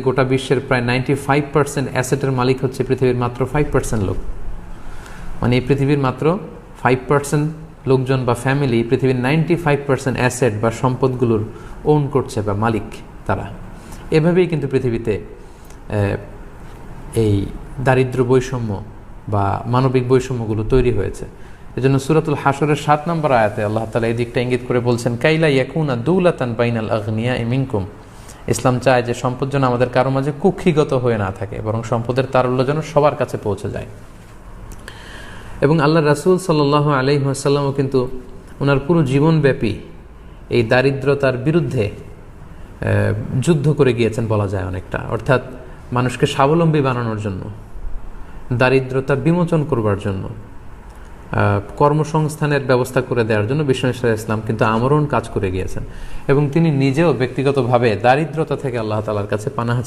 গোটা বিশ্বের প্রায় 95% অ্যাসেটের মালিক হচ্ছে পৃথিবীর মাত্র 5% লোক। মানে এই পৃথিবীর মাত্র 5% লোকজন বা ফ্যামিলি পৃথিবীর 95% অ্যাসেট বা সম্পদগুলোর ওন করছে বা মালিক তারা। এভাবেই কিন্তু পৃথিবীতে এই দারিদ্র বৈষম্য বা মানবিক বৈষম্যগুলো তৈরি হয়েছে। এজন্য সূরাতুল হাশরের 7 নম্বর আয়াতে আল্লাহ তাআলা এই দিকটা ইঙ্গিত করে বলছেন, কাইলা ইয়াকুনা দুলাতান বাইনাল আগনিয়া মিনকুম। ইসলাম চায় যে সম্পদ যেন আমাদের কারো মাঝে কুক্ষিগত হয়ে না থাকে, বরং সম্পদের তারল্য যেন সবার কাছে পৌঁছে যায়। এবং আল্লাহ রাসূল সাল্লাল্লাহু আলাইহি ওয়াসাল্লামও কিন্তু ওনার পুরো জীবনব্যাপী এই দারিদ্রতার বিরুদ্ধে যুদ্ধ করে গিয়েছেন বলা যায় অনেকটা। অর্থাৎ মানুষকে স্বাবলম্বী বানানোর জন্য, দারিদ্রতা বিমোচন করবার জন্য, কর্মসংস্থানের ব্যবস্থা করে দেওয়ার জন্য বিশ্বনবী সাল্লাল্লাহু আলাইহি ওয়াসাল্লাম কিন্তু আমরণ কাজ করে গিয়েছেন। এবং তিনি নিজেও ব্যক্তিগতভাবে দারিদ্রতা থেকে আল্লাহ তাআলার কাছে পানাহ